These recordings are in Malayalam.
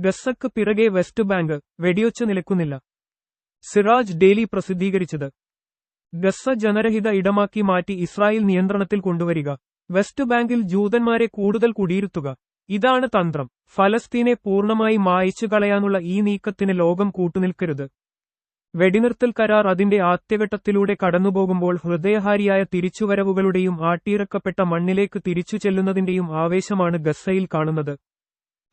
ഗസ്സക്ക് പിറകെ വെസ്റ്റ് ബാങ്ക് വെടിയൊച്ച നിലക്കുന്നില്ല. സിറാജ് ഡെയിലി പ്രസിദ്ധീകരിച്ചത്. ഗസ്സ ജനരഹിത ഇടമാക്കി മാറ്റി ഇസ്രായേൽ നിയന്ത്രണത്തിൽ കൊണ്ടുവരിക. വെസ്റ്റ് ബാങ്കിൽ ജൂതന്മാരെ കൂടുതൽ കുടിയിരുത്തുക. ഇതാണ് തന്ത്രം. ഫലസ്തീനെ പൂർണ്ണമായി മായ്ച്ചു കളയാനുള്ള ഈ നീക്കത്തിന് ലോകം കൂട്ടുനിൽക്കരുത്. വെടിനിർത്തൽ കരാർ അതിന്റെ ആദ്യഘട്ടത്തിലൂടെ കടന്നുപോകുമ്പോൾ ഹൃദയഹാരിയായ തിരിച്ചുവരവുകളുടെയും ആട്ടിയിറക്കപ്പെട്ട മണ്ണിലേക്ക് തിരിച്ചു ചെല്ലുന്നതിന്റെയും ആവേശമാണ് ഗസ്സയിൽ കാണുന്നത്.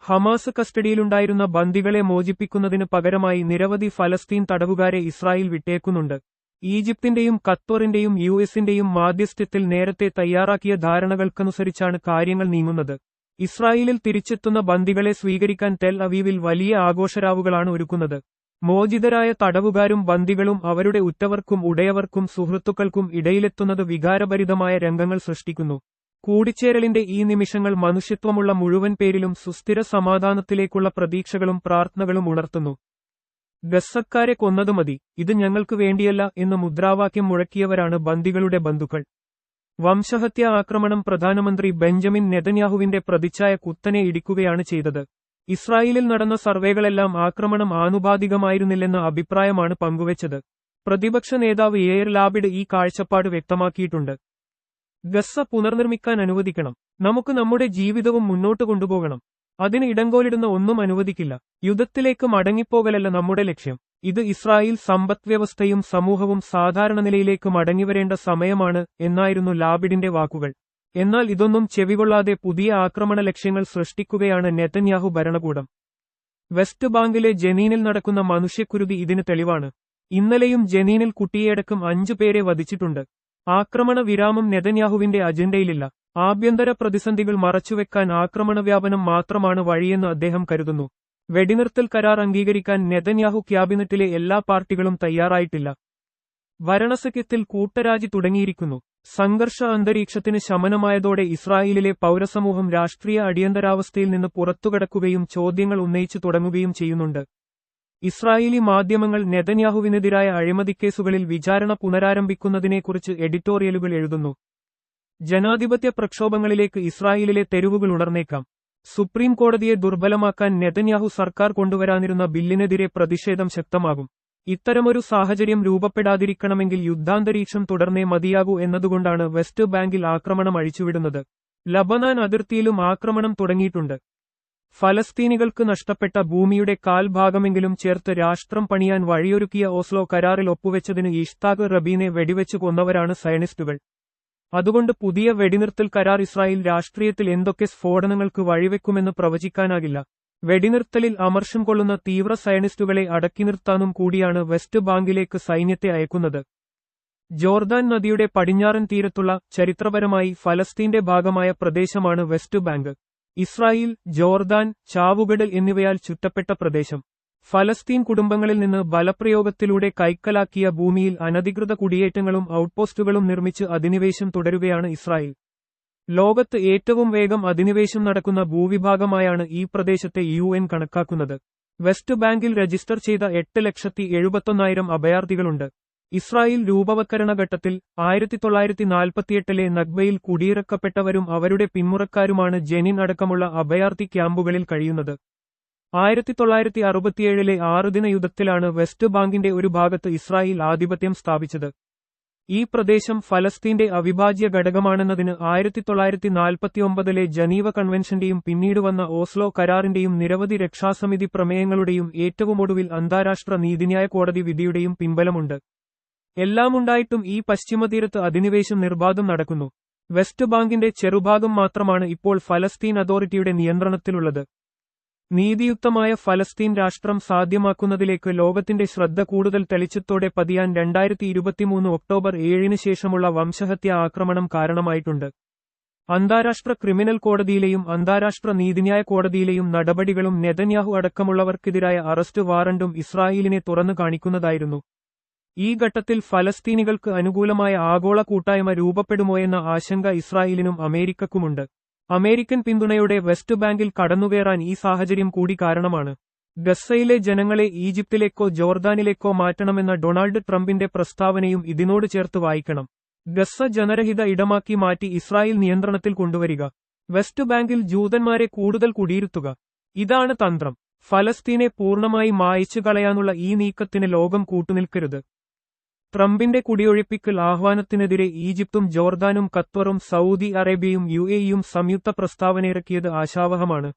ഹമാസ് കസ്റ്റഡിയിലുണ്ടായിരുന്ന ബന്ദികളെ മോചിപ്പിക്കുന്നതിന് പകരമായി നിരവധി ഫലസ്തീൻ തടവുകാരെ ഇസ്രായേൽ വിട്ടേക്കുന്നുണ്ട്. ഈജിപ്തിന്റെയും ഖത്തറിന്റെയും യുഎസിന്റെയും മാധ്യസ്ഥ്യത്തിൽ നേരത്തെ തയ്യാറാക്കിയ ധാരണകൾക്കനുസരിച്ചാണ് കാര്യങ്ങൾ നീങ്ങുന്നത്. ഇസ്രായേലിൽ തിരിച്ചെത്തുന്ന ബന്ദികളെ സ്വീകരിക്കാൻ ടെൽ അവീവിൽ വലിയ ആഘോഷരാവുകളാണ് ഒരുക്കുന്നത്. മോചിതരായ തടവുകാരും ബന്ദികളും അവരുടെ ഉറ്റവർക്കും ഉടയവർക്കും സുഹൃത്തുക്കൾക്കും ഇടയിലെത്തുന്നത് വികാരഭരിതമായ രംഗങ്ങൾ സൃഷ്ടിക്കുന്നു. കൂടിച്ചേരലിന്റെ ഈ നിമിഷങ്ങൾ മനുഷ്യത്വമുള്ള മുഴുവൻ പേരിലും സുസ്ഥിര സമാധാനത്തിലേക്കുള്ള പ്രതീക്ഷകളും പ്രാർത്ഥനകളും ഉണർത്തുന്നു. ഗസ്സക്കാരെ കൊന്നത് മതി, ഇത് ഞങ്ങൾക്ക് വേണ്ടിയല്ല എന്ന് മുദ്രാവാക്യം മുഴക്കിയവരാണ് ബന്ദികളുടെ ബന്ധുക്കൾ. വംശഹത്യാ ആക്രമണം പ്രധാനമന്ത്രി ബെഞ്ചമിൻ നെതന്യാഹുവിന്റെ പ്രതിച്ഛായ കുത്തനെ ഇടിക്കുകയാണ് ചെയ്തത്. ഇസ്രായേലിൽ നടന്ന സർവേകളെല്ലാം ആക്രമണം ആനുപാതികമായിരുന്നില്ലെന്ന അഭിപ്രായമാണ് പങ്കുവച്ചത്. പ്രതിപക്ഷ നേതാവ് യെയർ ലാപിഡ് ഈ കാഴ്ചപ്പാട് വ്യക്തമാക്കിയിട്ടുണ്ട്. ഗസ്സ പുനർനിർമ്മിക്കാൻ അനുവദിക്കണം. നമുക്ക് നമ്മുടെ ജീവിതവും മുന്നോട്ട് കൊണ്ടുപോകണം. അതിന് ഇടങ്കോലിടുന്ന ഒന്നും അനുവദിക്കില്ല. യുദ്ധത്തിലേക്ക് മടങ്ങിപ്പോകലല്ല നമ്മുടെ ലക്ഷ്യം. ഇത് ഇസ്രായേൽ സമ്പദ്വ്യവസ്ഥയും സമൂഹവും സാധാരണ നിലയിലേക്ക് മടങ്ങിവരേണ്ട സമയമാണ് എന്നായിരുന്നു ലാപിഡിന്റെ വാക്കുകൾ. എന്നാൽ ഇതൊന്നും ചെവികൊള്ളാതെ പുതിയ ആക്രമണ ലക്ഷ്യങ്ങൾ സൃഷ്ടിക്കുകയാണ് നെതന്യാഹു ഭരണകൂടം. വെസ്റ്റ് ബാങ്കിലെ ജനീനിൽ നടക്കുന്ന മനുഷ്യക്കുരുതി ഇതിന് തെളിവാണ്. ഇന്നലെയും ജനീനിൽ കുട്ടിയടക്കം 5 പേരെ വധിച്ചിട്ടുണ്ട്. ആക്രമണ വിരാമം നെതന്യാഹുവിന്റെ അജണ്ടയിലില്ല. ആഭ്യന്തര പ്രതിസന്ധികൾ മറച്ചുവെക്കാൻ ആക്രമണ വ്യാപനം മാത്രമാണ് വഴിയെന്ന് അദ്ദേഹം കരുതുന്നു. വെടിനിർത്തൽ കരാർ അംഗീകരിക്കാൻ നെതന്യാഹു ക്യാബിനറ്റിലെ എല്ലാ പാർട്ടികളും തയ്യാറായിട്ടില്ല. ഭരണസഖ്യത്തിൽ കൂട്ടരാജി തുടങ്ങിയിരിക്കുന്നു. സംഘർഷ അന്തരീക്ഷത്തിന് ശമനമായതോടെ ഇസ്രായേലിലെ പൗരസമൂഹം രാഷ്ട്രീയ അടിയന്തരാവസ്ഥയിൽ നിന്ന് പുറത്തുകടക്കുകയും ചോദ്യങ്ങൾ ഉന്നയിച്ചു തുടങ്ങുകയും ചെയ്യുന്നുണ്ട്. ഇസ്രായേലി മാധ്യമങ്ങൾ നെതന്യാഹുവിനെതിരായ അഴിമതിക്കേസുകളിൽ വിചാരണ പുനരാരംഭിക്കുന്നതിനെക്കുറിച്ച് എഡിറ്റോറിയലുകൾ എഴുതുന്നു. ജനാധിപത്യ പ്രക്ഷോഭങ്ങളിലേക്ക് ഇസ്രായേലിലെ തെരുവുകൾ ഉണർന്നേക്കാം. സുപ്രീം കോടതിയെ ദുർബലമാക്കാൻ നെതന്യാഹു സർക്കാർ കൊണ്ടുവരാനിരുന്ന ബില്ലിനെതിരെ പ്രതിഷേധം ശക്തമാകും. ഇത്തരമൊരു സാഹചര്യം രൂപപ്പെടാതിരിക്കണമെങ്കിൽ യുദ്ധാന്തരീക്ഷം തുടർന്നേ മതിയാകൂ എന്നതുകൊണ്ടാണ് വെസ്റ്റ് ബാങ്കിൽ ആക്രമണം അഴിച്ചുവിടുന്നത്. ലബനാൻ അതിർത്തിയിലും ആക്രമണം തുടങ്ങിയിട്ടുണ്ട്. ഫലസ്തീനികൾക്ക് നഷ്ടപ്പെട്ട ഭൂമിയുടെ കാൽഭാഗമെങ്കിലും ചേർത്ത് രാഷ്ട്രം പണിയാൻ വഴിയൊരുക്കിയ ഓസ്ലോ കരാറിൽ ഒപ്പുവെച്ചതിന് ഇഷ്താഖ് റബീനെ വെടിവെച്ച് കൊന്നവരാണ് സയനിസ്റ്റുകൾ. അതുകൊണ്ട് പുതിയ വെടിനിർത്തൽ കരാർ ഇസ്രായേൽ രാഷ്ട്രീയത്തിൽ എന്തൊക്കെ സ്ഫോടനങ്ങൾക്ക് വഴിവെക്കുമെന്ന് പ്രവചിക്കാനാകില്ല. വെടിനിർത്തലിൽ അമർഷം കൊള്ളുന്ന തീവ്ര സയനിസ്റ്റുകളെ അടക്കി നിർത്താനും കൂടിയാണ് വെസ്റ്റ് ബാങ്കിലേക്ക് സൈന്യത്തെ അയക്കുന്നത്. ജോർദാൻ നദിയുടെ പടിഞ്ഞാറൻ തീരത്തുള്ള ചരിത്രപരമായി ഫലസ്തീന്റെ ഭാഗമായ പ്രദേശമാണ് വെസ്റ്റ് ബാങ്ക്. ഇസ്രായേൽ, ജോർദാൻ, ചാവുകടൽ എന്നിവയാൽ ചുറ്റപ്പെട്ട പ്രദേശം. ഫലസ്തീൻ കുടുംബങ്ങളിൽ നിന്ന് ബലപ്രയോഗത്തിലൂടെ കൈക്കലാക്കിയ ഭൂമിയിൽ അനധികൃത കുടിയേറ്റങ്ങളും ഔട്ട്പോസ്റ്റുകളും നിർമ്മിച്ച് അധിനിവേശം തുടരുകയാണ് ഇസ്രായേൽ. ലോകത്ത് ഏറ്റവും വേഗം അധിനിവേശം നടക്കുന്ന ഭൂവിഭാഗമായാണ് ഈ പ്രദേശത്തെ UN കണക്കാക്കുന്നത്. വെസ്റ്റ് ബാങ്കിൽ രജിസ്റ്റർ ചെയ്ത 8,71,000 അഭയാർത്ഥികളുണ്ട്. ഇസ്രായേൽ രൂപവത്കരണ ഘട്ടത്തിൽ 1948 നഗ്ബയിൽ കുടിയിറക്കപ്പെട്ടവരും അവരുടെ പിന്മുറക്കാരുമാണ് ജെനിൻ അടക്കമുള്ള അഭയാർത്ഥി ക്യാമ്പുകളിൽ കഴിയുന്നത്. 1967 6 യുദ്ധത്തിലാണ് വെസ്റ്റ് ബാങ്കിന്റെ ഒരു ഭാഗത്ത് ഇസ്രായേൽ ആധിപത്യം സ്ഥാപിച്ചത്. ഈ പ്രദേശം ഫലസ്തീന്റെ അവിഭാജ്യ ഘടകമാണെന്നതിന് 1949 ജനീവ കൺവെൻഷന്റെയും പിന്നീട് വന്ന ഓസ്ലോ കരാറിന്റെയും നിരവധി രക്ഷാസമിതി പ്രമേയങ്ങളുടെയും ഏറ്റവുമൊടുവിൽ അന്താരാഷ്ട്ര നീതിന്യായ കോടതി വിധിയുടെയും പിൻബലമുണ്ട്. എല്ലാമുണ്ടായിട്ടും ഈ പശ്ചിമതീരത്ത് അധിനിവേശം നിർബാധം നടക്കുന്നു. വെസ്റ്റ് ബാങ്കിന്റെ ചെറുഭാഗം മാത്രമാണ് ഇപ്പോൾ ഫലസ്തീൻ അതോറിറ്റിയുടെ നിയന്ത്രണത്തിലുള്ളത്. നീതിയുക്തമായ ഫലസ്തീൻ രാഷ്ട്രം സാധ്യമാക്കുന്നതിലേക്ക് ലോകത്തിന്റെ ശ്രദ്ധ കൂടുതൽ തെളിച്ചത്തോടെ പതിയാൻ 2023 ഒക്ടോബർ 7 ശേഷമുള്ള വംശഹത്യാ ആക്രമണം കാരണമായിട്ടുണ്ട്. അന്താരാഷ്ട്ര ക്രിമിനൽ കോടതിയിലെയും അന്താരാഷ്ട്ര നീതിന്യായ കോടതിയിലെയും നടപടികളും നെതന്യാഹു അടക്കമുള്ളവർക്കെതിരായ അറസ്റ്റ് വാറണ്ടും ഇസ്രായേലിനെ തുറന്നു കാണിക്കുന്നതായിരുന്നു. ഈ ഘട്ടത്തിൽ ഫലസ്തീനികൾക്ക് അനുകൂലമായ ആഗോള കൂട്ടായ്മ രൂപപ്പെടുമോയെന്ന ആശങ്ക ഇസ്രായേലിനും അമേരിക്കക്കുമുണ്ട്. അമേരിക്കൻ പിന്തുണയോടെ വെസ്റ്റ് ബാങ്കിൽ കടന്നുകയറാൻ ഈ സാഹചര്യം കൂടി കാരണമാണ്. ഗസ്സയിലെ ജനങ്ങളെ ഈജിപ്തിലേക്കോ ജോർദാനിലേക്കോ മാറ്റണമെന്ന ഡൊണാൾഡ് ട്രംപിന്റെ പ്രസ്താവനയും ഇതിനോട് ചേർത്ത് വായിക്കണം. ഗസ്സ ജനരഹിത ഇടമാക്കി മാറ്റി ഇസ്രായേൽ നിയന്ത്രണത്തിൽ കൊണ്ടുവരിക. വെസ്റ്റ് ബാങ്കിൽ ജൂതന്മാരെ കൂടുതൽ കുടിയിരുത്തുക. ഇതാണ് തന്ത്രം. ഫലസ്തീനെ പൂർണ്ണമായി മായ്ച്ചു കളയാനുള്ള ഈ നീക്കത്തിന് ലോകം കൂട്ടുനിൽക്കരുത്. ട്രംപിന്റെ കുടിയൊഴിപ്പിക്കൽ ആഹ്വാനത്തിനെതിരെ ഈജിപ്തും ജോർദാനും ഖത്തറും സൗദി അറേബ്യയും UAEയും സംയുക്ത പ്രസ്താവനയിറക്കിയത് ആശാവഹമാണ്.